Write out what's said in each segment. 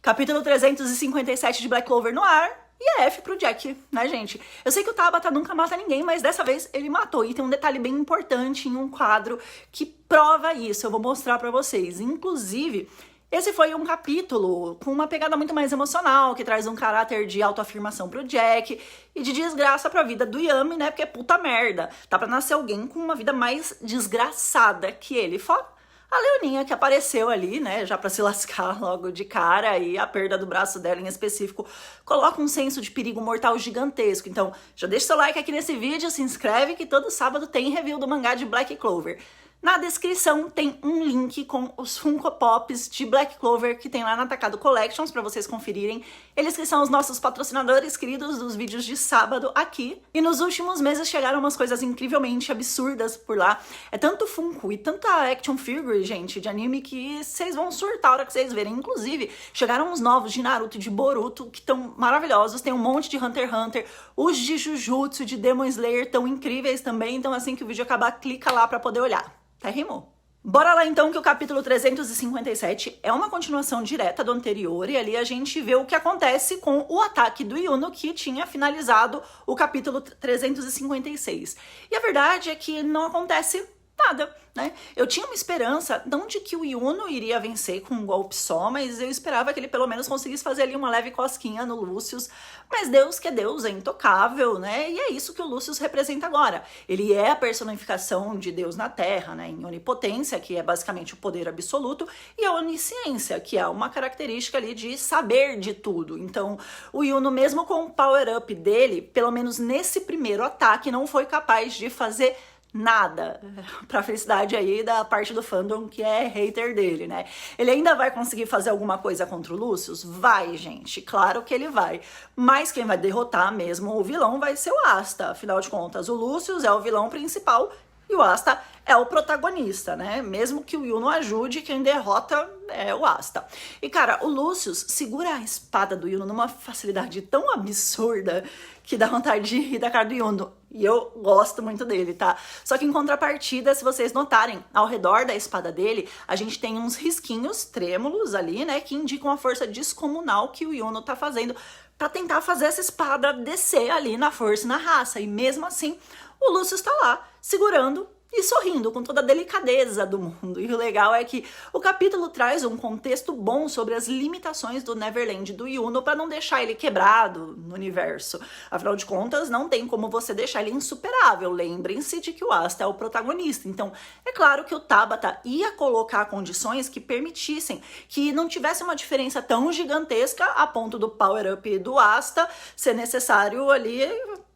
Capítulo 357 de Black Clover no ar. E é F pro Jack, né, gente? Eu sei que o Tabata nunca mata ninguém, mas dessa vez ele matou. E tem um detalhe bem importante em um quadro que prova isso. Eu vou mostrar pra vocês. Inclusive, esse foi um capítulo com uma pegada muito mais emocional, que traz um caráter de autoafirmação pro Jack e de desgraça pra vida do Yami, né? Porque é puta merda. Tá pra nascer alguém com uma vida mais desgraçada que ele. Fora a Leoninha que apareceu ali, né, já pra se lascar logo de cara, e a perda do braço dela em específico coloca um senso de perigo mortal gigantesco. Então já deixa seu like aqui nesse vídeo, se inscreve que todo sábado tem review do mangá de Black Clover. Na descrição tem um link com os Funko Pops de Black Clover que tem lá na Atacado Collections para vocês conferirem. Eles que são os nossos patrocinadores queridos dos vídeos de sábado aqui. E nos últimos meses chegaram umas coisas incrivelmente absurdas por lá. É tanto Funko e tanta action figure, gente, de anime que vocês vão surtar a hora que vocês verem. Inclusive, chegaram uns novos de Naruto e de Boruto que estão maravilhosos. Tem um monte de Hunter x Hunter. Os de Jujutsu, de Demon Slayer estão incríveis também. Então assim que o vídeo acabar, clica lá para poder olhar. Até rimou. Bora lá então que o capítulo 357 é uma continuação direta do anterior e ali a gente vê o que acontece com o ataque do Yuno que tinha finalizado o capítulo 356. E a verdade é que não acontece nada, né? Eu tinha uma esperança, não de que o Yuno iria vencer com um golpe só, mas eu esperava que ele pelo menos conseguisse fazer ali uma leve cosquinha no Lucius. Mas Deus que é Deus, é intocável, né? E é isso que o Lucius representa agora. Ele é a personificação de Deus na Terra, né? Em onipotência, que é basicamente o poder absoluto, e a onisciência, que é uma característica ali de saber de tudo. Então, o Yuno, mesmo com o power-up dele, pelo menos nesse primeiro ataque, não foi capaz de fazer nada, pra felicidade aí da parte do fandom que é hater dele, né? Ele ainda vai conseguir fazer alguma coisa contra o Lucius? Vai, gente, claro que ele vai. Mas quem vai derrotar mesmo o vilão vai ser o Asta. Afinal de contas, o Lucius é o vilão principal e o Asta é o protagonista, né? Mesmo que o Yuno ajude, quem derrota é o Asta. E, cara, o Lucius segura a espada do Yuno numa facilidade tão absurda que dá vontade de rir da cara do Yuno. E eu gosto muito dele, tá? Só que em contrapartida, se vocês notarem, ao redor da espada dele, a gente tem uns risquinhos trêmulos ali, né? Que indicam a força descomunal que o Yuno tá fazendo pra tentar fazer essa espada descer ali na força e na raça. E mesmo assim, o Lucius tá lá, segurando e sorrindo com toda a delicadeza do mundo. E o legal é que o capítulo traz um contexto bom sobre as limitações do Neverland do Yuno para não deixar ele quebrado no universo. Afinal de contas, não tem como você deixar ele insuperável. Lembrem-se de que o Asta é o protagonista. Então, é claro que o Tabata ia colocar condições que permitissem que não tivesse uma diferença tão gigantesca a ponto do power-up do Asta ser necessário ali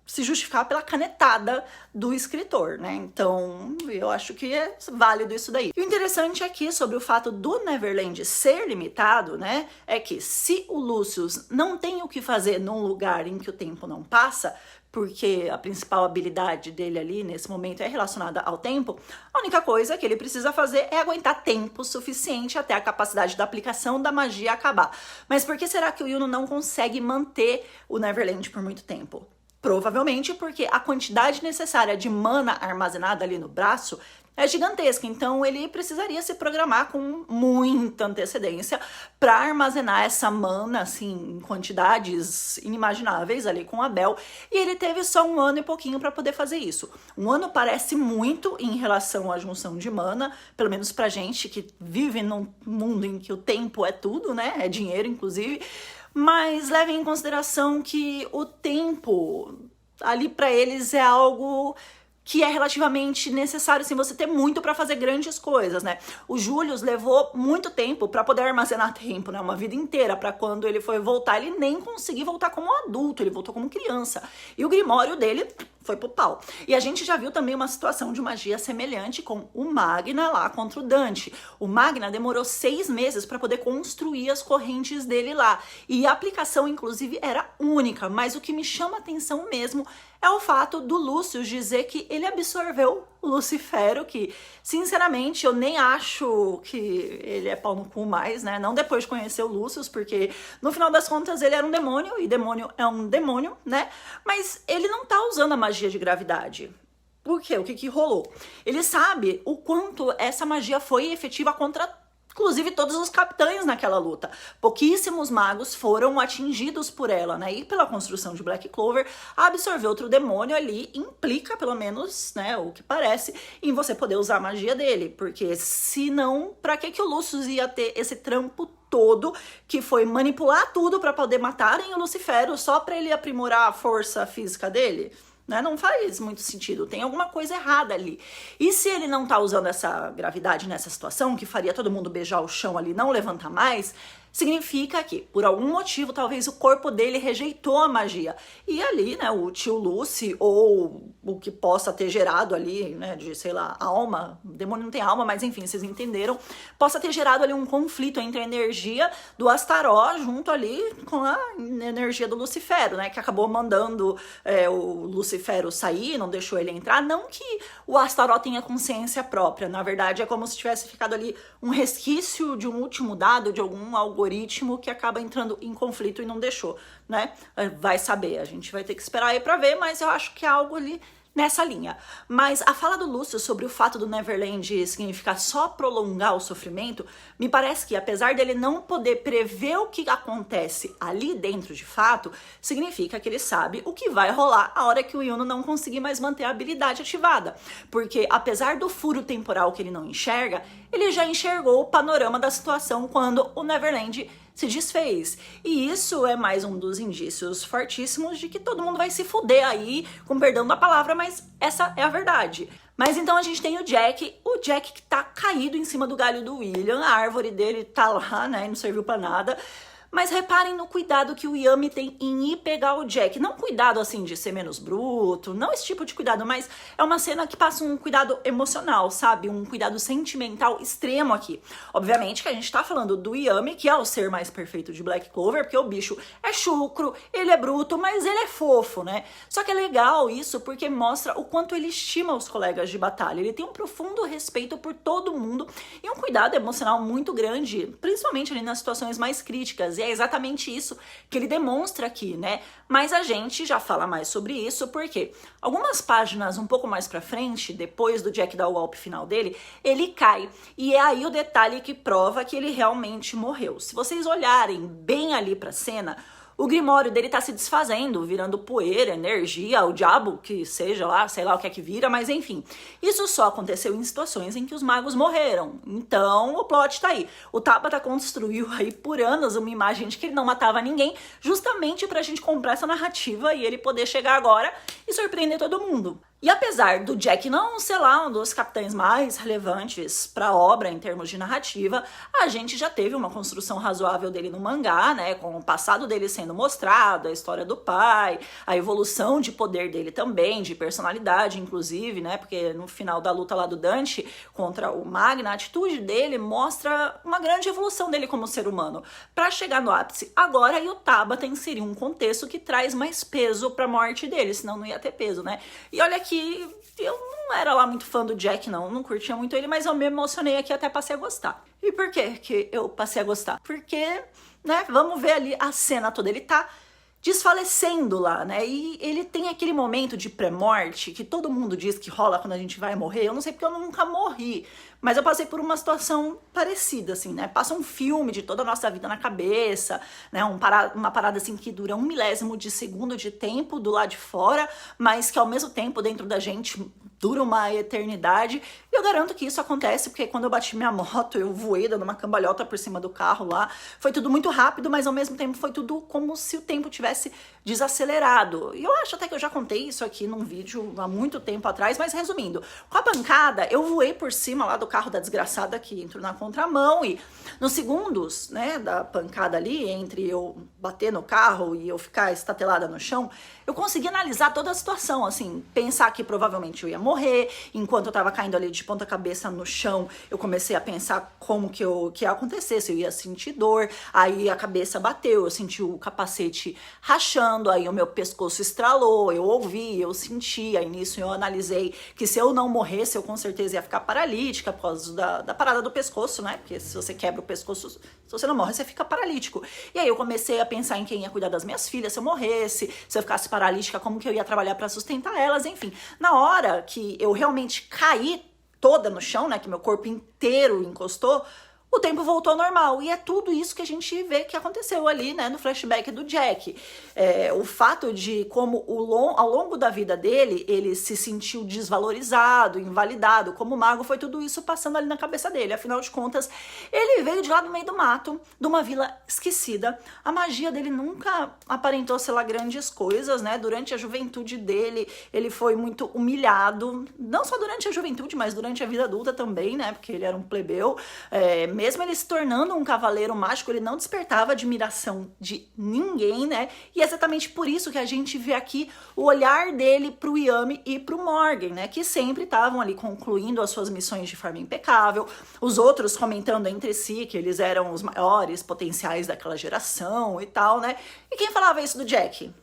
se justificar pela canetada do escritor, né? Então, eu acho que é válido isso daí. E o interessante aqui sobre o fato do Neverland ser limitado, né, é que se o Lucius não tem o que fazer num lugar em que o tempo não passa, porque a principal habilidade dele ali nesse momento é relacionada ao tempo, a única coisa que ele precisa fazer é aguentar tempo suficiente até a capacidade da aplicação da magia acabar. Mas por que será que o Yuno não consegue manter o Neverland por muito tempo? Provavelmente porque a quantidade necessária de mana armazenada ali no braço é gigantesca, então ele precisaria se programar com muita antecedência para armazenar essa mana, assim, em quantidades inimagináveis ali com a Bell, e ele teve só 1 ano e pouquinho para poder fazer isso. 1 ano parece muito em relação à junção de mana, pelo menos pra gente que vive num mundo em que o tempo é tudo, né, é dinheiro inclusive, mas levem em consideração que o tempo ali para eles é algo que é relativamente necessário, assim, você ter muito para fazer grandes coisas, né? O Julius levou muito tempo para poder armazenar tempo, né? Uma vida inteira, para quando ele foi voltar, ele nem conseguiu voltar como adulto, ele voltou como criança. E o Grimório dele foi pro pau. E a gente já viu também uma situação de magia semelhante com o Magna lá contra o Dante. O Magna demorou 6 meses para poder construir as correntes dele lá. E a aplicação, inclusive, era única. Mas o que me chama atenção mesmo é o fato do Lucius dizer que ele absorveu o Lucifero, que, sinceramente, eu nem acho que ele é pau no cu mais, né? Não depois de conhecer o Lucius, porque, no final das contas, ele era um demônio, e demônio é um demônio, né? Mas ele não tá usando a magia de gravidade. Por quê? O que rolou? Ele sabe o quanto essa magia foi efetiva contra inclusive todos os capitães naquela luta. Pouquíssimos magos foram atingidos por ela, né? E pela construção de Black Clover, absorver outro demônio ali implica, pelo menos, né, o que parece, em você poder usar a magia dele, porque se não, pra que o Lucius ia ter esse trampo todo, que foi manipular tudo pra poder matarem o Lucifero só pra ele aprimorar a força física dele? Né? Não faz muito sentido, tem alguma coisa errada ali. E se ele não tá usando essa gravidade nessa situação, que faria todo mundo beijar o chão ali, não levantar mais, significa que, por algum motivo, talvez o corpo dele rejeitou a magia. E ali, né, o tio Lucy, ou o que possa ter gerado ali, né, de, sei lá, alma, o demônio não tem alma, mas enfim, vocês entenderam, possa ter gerado ali um conflito entre a energia do Astaroth junto ali com a energia do Lucifero, né, que acabou mandando o Lucifero sair, não deixou ele entrar. Não que o Astaroth tenha consciência própria, na verdade é como se tivesse ficado ali um resquício de um último dado, de algum algoritmo que acaba entrando em conflito e não deixou, né? Vai saber, a gente vai ter que esperar aí pra ver, mas eu acho que é algo ali nessa linha. Mas a fala do Lúcio sobre o fato do Neverland significar só prolongar o sofrimento, me parece que, apesar dele não poder prever o que acontece ali dentro de fato, significa que ele sabe o que vai rolar a hora que o Yuno não conseguir mais manter a habilidade ativada. Porque, apesar do furo temporal que ele não enxerga, ele já enxergou o panorama da situação quando o Neverland se desfez. E isso é mais um dos indícios fortíssimos de que todo mundo vai se fuder aí, com perdão da palavra, mas essa é a verdade. Mas então a gente tem o Jack que tá caído em cima do galho do William, a árvore dele tá lá, né, não serviu pra nada. Mas reparem no cuidado que o Yami tem em ir pegar o Jack. Não cuidado assim de ser menos bruto, não esse tipo de cuidado, mas é uma cena que passa um cuidado emocional, sabe? Um cuidado sentimental extremo aqui. Obviamente que a gente tá falando do Yami, que é o ser mais perfeito de Black Clover, porque o bicho é chucro, ele é bruto, mas ele é fofo, né? Só que é legal isso porque mostra o quanto ele estima os colegas de batalha. Ele tem um profundo respeito por todo mundo e um cuidado emocional muito grande, principalmente ali nas situações mais críticas. E é exatamente isso que ele demonstra aqui, né? Mas a gente já fala mais sobre isso porque algumas páginas um pouco mais pra frente, depois do Jack dar o golpe final dele, ele cai. E é aí o detalhe que prova que ele realmente morreu. Se vocês olharem bem ali pra cena, o grimório dele tá se desfazendo, virando poeira, energia, o diabo que seja lá, sei lá o que é que vira, mas enfim. Isso só aconteceu em situações em que os magos morreram. Então, o plot tá aí. O Tabata construiu aí por anos uma imagem de que ele não matava ninguém, justamente pra gente comprar essa narrativa e ele poder chegar agora e surpreender todo mundo. E apesar do Jack não ser lá um dos capitães mais relevantes para a obra em termos de narrativa, a gente já teve uma construção razoável dele no mangá, né, com o passado dele sendo mostrado, a história do pai, a evolução de poder dele também, de personalidade inclusive, né, porque no final da luta lá do Dante contra o Magna, a atitude dele mostra uma grande evolução dele como ser humano, para chegar no ápice. Agora, o Tabata inseriu um contexto que traz mais peso para a morte dele, senão não ia ter peso, né? E olha que eu não era lá muito fã do Jack, não curtia muito ele, mas eu me emocionei aqui, até passei a gostar. E por que eu passei a gostar? Porque, né, vamos ver ali a cena toda, ele tá desfalecendo lá, né, e ele tem aquele momento de pré-morte que todo mundo diz que rola quando a gente vai morrer. Eu não sei porque eu nunca morri, mas eu passei por uma situação parecida, assim, né, passa um filme de toda a nossa vida na cabeça, né, uma parada assim que dura 1 milésimo de segundo de tempo do lado de fora, mas que ao mesmo tempo dentro da gente dura uma eternidade. E eu garanto que isso acontece porque quando eu bati minha moto, eu voei dando uma cambalhota por cima do carro lá. Foi tudo muito rápido, mas ao mesmo tempo foi tudo como se o tempo tivesse desacelerado. E eu acho até que eu já contei isso aqui num vídeo há muito tempo atrás, mas resumindo, com a pancada, eu voei por cima lá do carro da desgraçada que entrou na contramão e nos segundos, né, da pancada ali, entre eu bater no carro e eu ficar estatelada no chão, eu consegui analisar toda a situação, assim, pensar que provavelmente eu ia morrer. Enquanto eu tava caindo ali de ponta cabeça no chão, eu comecei a pensar como que ia acontecer, se eu ia sentir dor, aí a cabeça bateu, eu senti o capacete rachando, aí o meu pescoço estralou, eu ouvi, eu senti, aí nisso eu analisei que se eu não morresse, eu com certeza ia ficar paralítica por causa da parada do pescoço, né, porque se você quebra o pescoço, se você não morre, você fica paralítico. E aí eu comecei a pensar em quem ia cuidar das minhas filhas se eu morresse, se eu ficasse paralítica, como que eu ia trabalhar pra sustentar elas, enfim. Na hora que eu realmente caí toda no chão, né, que meu corpo inteiro encostou, o tempo voltou ao normal. E é tudo isso que a gente vê que aconteceu ali, né, no flashback do Jack. O fato de como ao longo da vida dele, ele se sentiu desvalorizado, invalidado como mago, foi tudo isso passando ali na cabeça dele. Afinal de contas, ele veio de lá no meio do mato, de uma vila esquecida. A magia dele nunca aparentou ser lá grandes coisas, né? Durante a juventude dele, ele foi muito humilhado, não só durante a juventude, mas durante a vida adulta também, né? Porque ele era um plebeu. Mesmo ele se tornando um cavaleiro mágico, ele não despertava admiração de ninguém, né? E é exatamente por isso que a gente vê aqui o olhar dele pro Yami e pro Morgan, né? Que sempre estavam ali concluindo as suas missões de forma impecável, os outros comentando entre si que eles eram os maiores potenciais daquela geração e tal, né? E quem falava isso do Jack?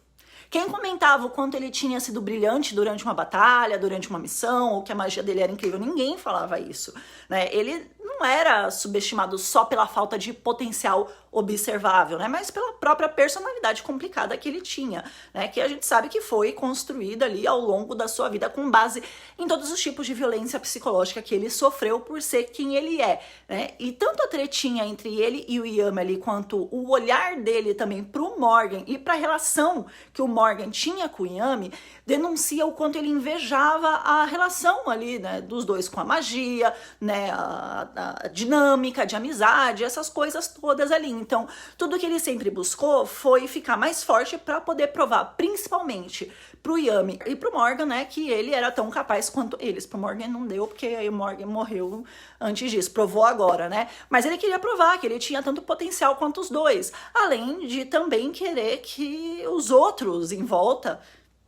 Quem comentava o quanto ele tinha sido brilhante durante uma batalha, durante uma missão, ou que a magia dele era incrível? Ninguém falava isso, né? Ele não era subestimado só pela falta de potencial observável, né? Mas pela própria personalidade complicada que ele tinha, né? Que a gente sabe que foi construída ali ao longo da sua vida com base em todos os tipos de violência psicológica que ele sofreu por ser quem ele é, né? E tanto a tretinha entre ele e o Yami ali, quanto o olhar dele também pro Morgan e pra relação que o Morgan tinha com o Yami, denuncia o quanto ele invejava a relação ali, né, dos dois com a magia, né, a dinâmica de amizade, essas coisas todas ali. Então, tudo que ele sempre buscou foi ficar mais forte para poder provar, principalmente pro Yami e pro Morgan, né, que ele era tão capaz quanto eles. Pro Morgan não deu, porque aí o Morgan morreu antes disso, provou agora, né? Mas ele queria provar que ele tinha tanto potencial quanto os dois, além de também querer que os outros em volta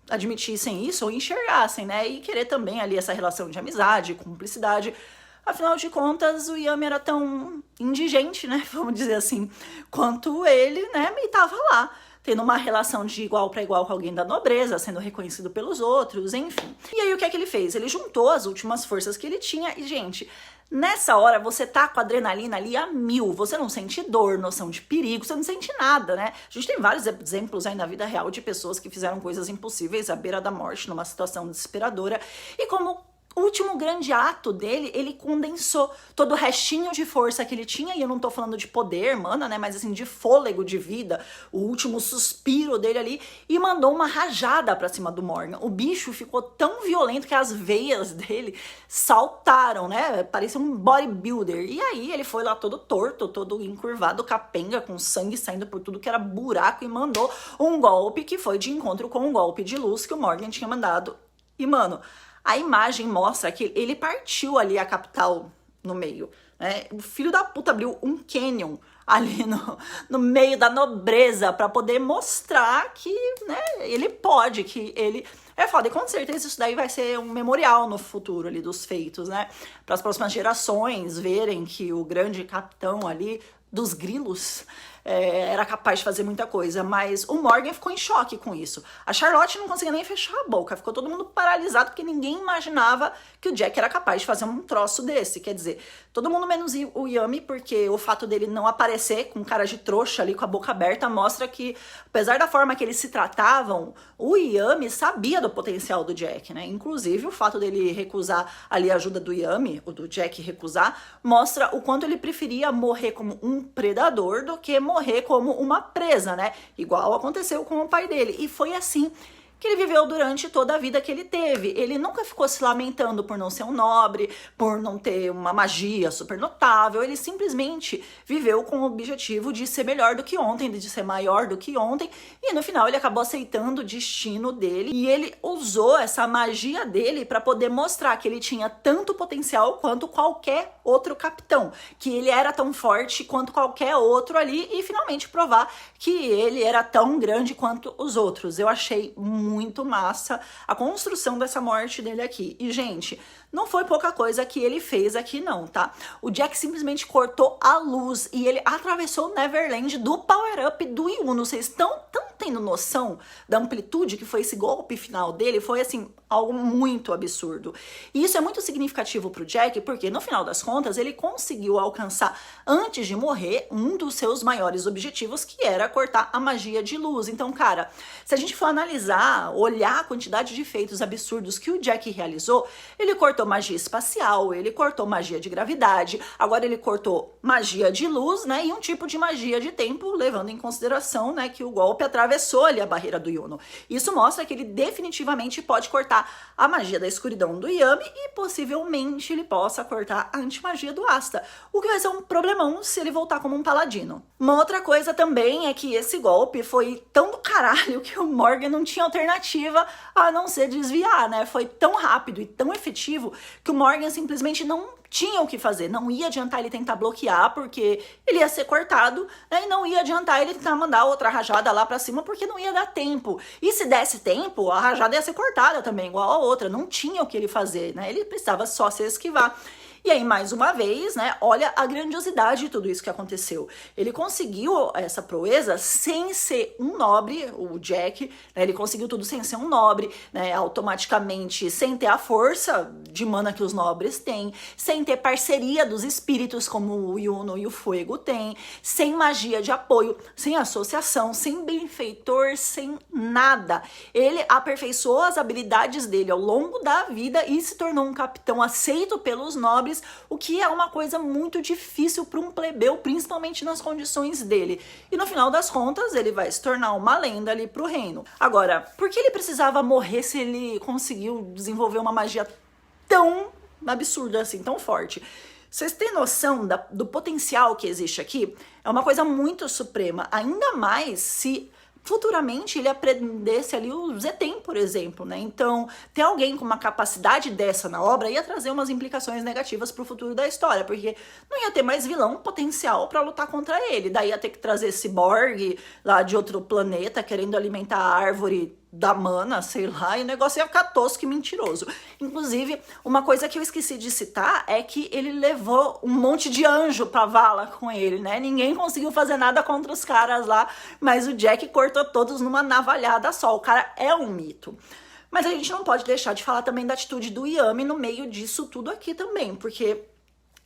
admitissem isso ou enxergassem, né? E querer também ali essa relação de amizade, cumplicidade. Afinal de contas, o Yami era tão indigente, né? Vamos dizer assim, quanto ele, né? E tava lá, tendo uma relação de igual para igual com alguém da nobreza, sendo reconhecido pelos outros, enfim. E aí o que é que ele fez? Ele juntou as últimas forças que ele tinha e, gente, nessa hora você tá com a adrenalina ali a 1000, você não sente dor, noção de perigo, você não sente nada, né? A gente tem vários exemplos aí na vida real de pessoas que fizeram coisas impossíveis à beira da morte, numa situação desesperadora, e como último grande ato dele, ele condensou todo o restinho de força que ele tinha, e eu não tô falando de poder, mana, né, mas assim, de fôlego de vida, o último suspiro dele ali, e mandou uma rajada pra cima do Morgan. O bicho ficou tão violento que as veias dele saltaram, né, parecia um bodybuilder, e aí ele foi lá todo torto, todo encurvado, capenga, com sangue saindo por tudo que era buraco, e mandou um golpe que foi de encontro com um golpe de luz que o Morgan tinha mandado. E, mano, a imagem mostra que ele partiu ali a capital no meio, né? O filho da puta abriu um canyon ali no meio da nobreza para poder mostrar que, né, ele pode, que ele é foda. E com certeza isso daí vai ser um memorial no futuro ali dos feitos, né? Para as próximas gerações verem que o grande capitão ali dos grilos era capaz de fazer muita coisa, mas o Morgan ficou em choque com isso. A Charlotte não conseguia nem fechar a boca, ficou todo mundo paralisado porque ninguém imaginava que o Jack era capaz de fazer um troço desse. Quer dizer, todo mundo menos o Yami, porque o fato dele não aparecer com cara de trouxa ali, com a boca aberta, mostra que, apesar da forma que eles se tratavam, o Yami sabia do potencial do Jack, né? Inclusive, o fato dele recusar ali a ajuda do Yami, ou do Jack recusar, mostra o quanto ele preferia morrer como um predador do que morrer como uma presa, né? Igual aconteceu com o pai dele. E foi assim que ele viveu durante toda a vida que ele teve. Ele nunca ficou se lamentando por não ser um nobre, por não ter uma magia super notável. Ele simplesmente viveu com o objetivo de ser melhor do que ontem, de ser maior do que ontem. E no final ele acabou aceitando o destino dele. E ele usou essa magia dele para poder mostrar que ele tinha tanto potencial quanto qualquer outro capitão. Que ele era tão forte quanto qualquer outro ali. E finalmente provar que ele era tão grande quanto os outros. Eu achei muito massa a construção dessa morte dele aqui. E, gente, não foi pouca coisa que ele fez aqui não, tá? O Jack simplesmente cortou a luz e ele atravessou o Neverland do power-up do Yuno. Vocês estão tendo noção da amplitude que foi esse golpe final dele, foi assim, algo muito absurdo. E isso é muito significativo pro Jack, porque no final das contas ele conseguiu alcançar, antes de morrer, um dos seus maiores objetivos, que era cortar a magia de luz. Então, cara, se a gente for analisar, olhar a quantidade de feitos absurdos que o Jack realizou, ele cortou magia espacial, ele cortou magia de gravidade, agora ele cortou magia de luz, né, e um tipo de magia de tempo, levando em consideração, né, que o golpe atravessou ali a barreira do Yuno. Isso mostra que ele definitivamente pode cortar a magia da escuridão do Yami e possivelmente ele possa cortar a antimagia do Asta, o que vai ser um problemão se ele voltar como um paladino. Uma outra coisa também é que esse golpe foi tão do caralho que o Morgan não tinha alternativa a não ser desviar, né? Foi tão rápido e tão efetivo que o Morgan simplesmente não tinha o que fazer, não ia adiantar ele tentar bloquear porque ele ia ser cortado, né? E não ia adiantar ele tentar mandar outra rajada lá pra cima porque não ia dar tempo. E se desse tempo, a rajada ia ser cortada também, igual a outra, não tinha o que ele fazer, né? Ele precisava só se esquivar. E aí, mais uma vez, né, olha a grandiosidade de tudo isso que aconteceu. Ele conseguiu essa proeza sem ser um nobre, o Jack, né, ele conseguiu tudo sem ser um nobre, né, automaticamente sem ter a força de mana que os nobres têm, sem ter parceria dos espíritos como o Yuno e o Fuego têm, sem magia de apoio, sem associação, sem benfeitor, sem nada. Ele aperfeiçoou as habilidades dele ao longo da vida e se tornou um capitão aceito pelos nobres, o que é uma coisa muito difícil para um plebeu, principalmente nas condições dele. E no final das contas, ele vai se tornar uma lenda ali pro reino. Agora, por que ele precisava morrer se ele conseguiu desenvolver uma magia tão absurda assim, tão forte? Vocês têm noção do potencial que existe aqui? É uma coisa muito suprema, ainda mais se futuramente ele aprendesse ali o Zetem, por exemplo, né? Então, ter alguém com uma capacidade dessa na obra ia trazer umas implicações negativas pro futuro da história, porque não ia ter mais vilão potencial pra lutar contra ele. Daí ia ter que trazer Cyborg lá de outro planeta querendo alimentar a árvore da mana, sei lá, e o negócio ia ficar tosco e mentiroso. Inclusive, uma coisa que eu esqueci de citar é que ele levou um monte de anjo pra vala com ele, né? Ninguém conseguiu fazer nada contra os caras lá, mas o Jack cortou todos numa navalhada só. O cara é um mito. Mas a gente não pode deixar de falar também da atitude do Yami no meio disso tudo aqui também, porque,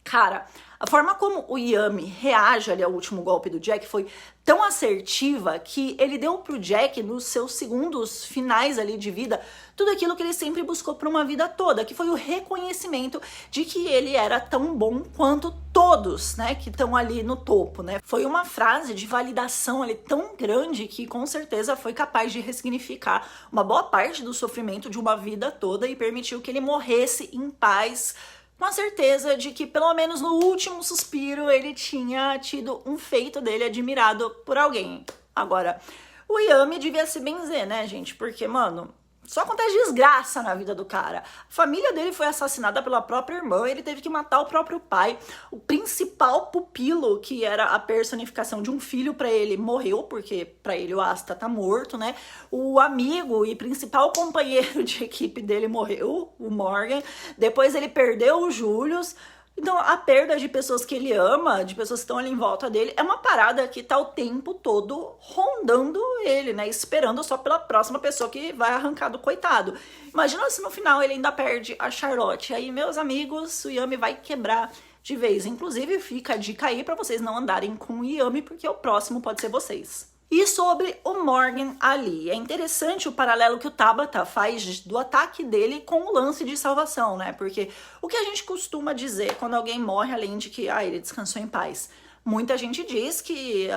cara, a forma como o Yami reage ali ao último golpe do Jack foi tão assertiva que ele deu pro Jack, nos seus segundos finais ali de vida, tudo aquilo que ele sempre buscou por uma vida toda, que foi o reconhecimento de que ele era tão bom quanto todos, né, que estão ali no topo, né? Foi uma frase de validação ali tão grande que com certeza foi capaz de ressignificar uma boa parte do sofrimento de uma vida toda e permitiu que ele morresse em paz, com a certeza de que, pelo menos no último suspiro, ele tinha tido um feito dele admirado por alguém. Agora, o Yami devia se benzer, né, gente? Porque, mano, só acontece desgraça na vida do cara. A família dele foi assassinada pela própria irmã, ele teve que matar o próprio pai. O principal pupilo, que era a personificação de um filho pra ele, morreu, porque pra ele o Asta tá morto, né? O amigo e principal companheiro de equipe dele morreu, o Morgan. Depois ele perdeu o Julius. Então, a perda de pessoas que ele ama, de pessoas que estão ali em volta dele, é uma parada que tá o tempo todo rondando ele, né? Esperando só pela próxima pessoa que vai arrancar do coitado. Imagina se no final ele ainda perde a Charlotte. Aí, meus amigos, o Yami vai quebrar de vez. Inclusive, fica a dica aí pra vocês não andarem com o Yami, porque o próximo pode ser vocês. E sobre o Morgan ali, é interessante o paralelo que o Tabata faz do ataque dele com o lance de salvação, né? Porque o que a gente costuma dizer quando alguém morre, além de que ele descansou em paz? Muita gente diz que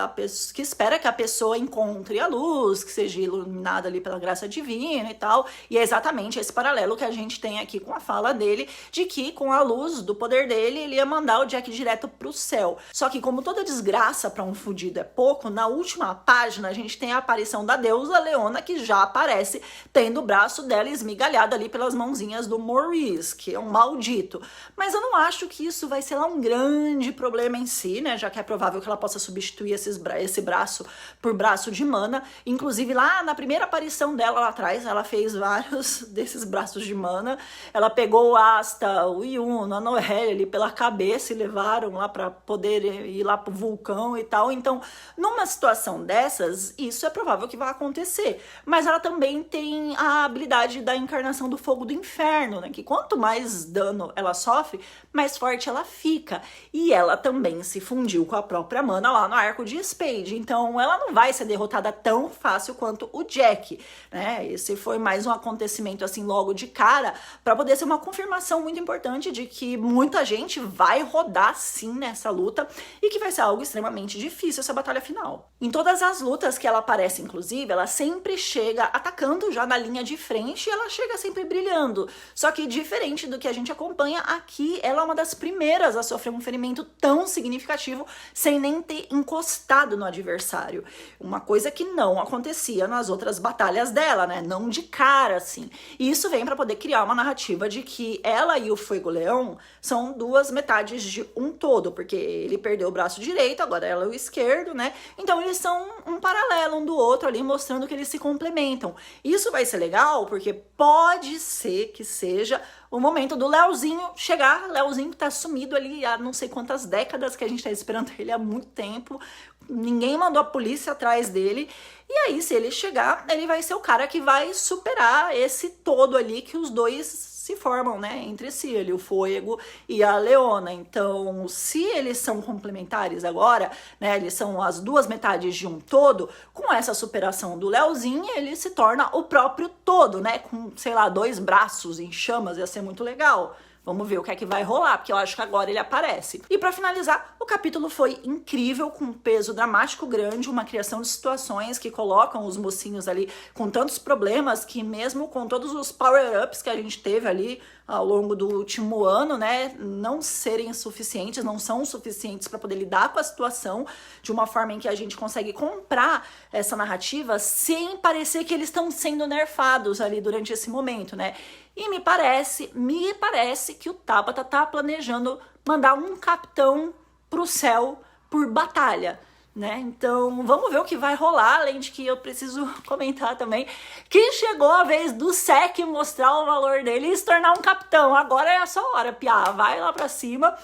espera que a pessoa encontre a luz, que seja iluminada ali pela graça divina e tal. E é exatamente esse paralelo que a gente tem aqui com a fala dele, de que com a luz do poder dele, ele ia mandar o Jack direto pro céu. Só que como toda desgraça pra um fudido é pouco, na última página a gente tem a aparição da deusa Leona, que já aparece tendo o braço dela esmigalhado ali pelas mãozinhas do Maurice, que é um maldito. Mas eu não acho que isso vai ser lá um grande problema em si, né? Já que é provável que ela possa substituir esse braço por braço de mana. Inclusive, lá na primeira aparição dela lá atrás, ela fez vários desses braços de mana. Ela pegou o Asta, o Yuno, a Noelle ali pela cabeça e levaram lá pra poder ir lá pro vulcão e tal. Então, numa situação dessas, isso é provável que vai acontecer. Mas ela também tem a habilidade da encarnação do fogo do inferno, né? Que quanto mais dano ela sofre, mais forte ela fica. E ela também se fundiu com a própria mana lá no arco de Spade. Então, ela não vai ser derrotada tão fácil quanto o Jack, né? Esse foi mais um acontecimento assim logo de cara, para poder ser uma confirmação muito importante de que muita gente vai rodar sim nessa luta e que vai ser algo extremamente difícil essa batalha final. Em todas as lutas que ela aparece, inclusive, ela sempre chega atacando já na linha de frente e ela chega sempre brilhando. Só que diferente do que a gente acompanha aqui, ela é uma das primeiras a sofrer um ferimento tão significativo sem nem ter encostado no adversário. Uma coisa que não acontecia nas outras batalhas dela, né? Não de cara, assim. E isso vem para poder criar uma narrativa de que ela e o Fuegoleão são duas metades de um todo, porque ele perdeu o braço direito, agora ela é o esquerdo, né? Então eles são um paralelo um do outro ali, mostrando que eles se complementam. Isso vai ser legal, porque pode ser que seja o momento do Leozinho chegar. Leozinho que tá sumido ali há não sei quantas décadas, que a gente tá esperando ele há muito tempo. Ninguém mandou a polícia atrás dele. E aí, se ele chegar, ele vai ser o cara que vai superar esse todo ali que os dois se formam, né, entre si, ali, o Fuego e a Leona. Então, se eles são complementares agora, né, eles são as duas metades de um todo, com essa superação do Leozinho, ele se torna o próprio todo, né, com, sei lá, 2 braços em chamas, ia ser muito legal. Vamos ver o que é que vai rolar, porque eu acho que agora ele aparece. E pra finalizar, o capítulo foi incrível, com um peso dramático grande, uma criação de situações que colocam os mocinhos ali com tantos problemas que mesmo com todos os power-ups que a gente teve ali ao longo do último ano, né, não serem suficientes, não são suficientes para poder lidar com a situação de uma forma em que a gente consegue comprar essa narrativa sem parecer que eles estão sendo nerfados ali durante esse momento, né? E me parece que o Tabata tá planejando mandar um capitão pro céu por batalha, né? Então, vamos ver o que vai rolar, além de que eu preciso comentar também que chegou a vez do Sek mostrar o valor dele e se tornar um capitão. Agora é a sua hora, piá, vai lá pra cima.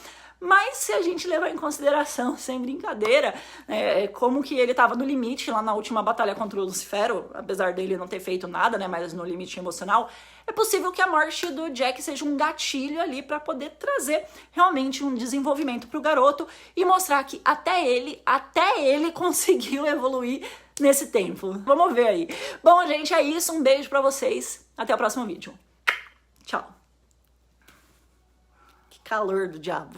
Mas se a gente levar em consideração, sem brincadeira, como que ele tava no limite lá na última batalha contra o Lucifero, apesar dele não ter feito nada, né, mas no limite emocional, é possível que a morte do Jack seja um gatilho ali para poder trazer realmente um desenvolvimento pro garoto e mostrar que até ele conseguiu evoluir nesse tempo. Vamos ver aí. Bom, gente, é isso. Um beijo pra vocês. Até o próximo vídeo. Tchau. Que calor do diabo.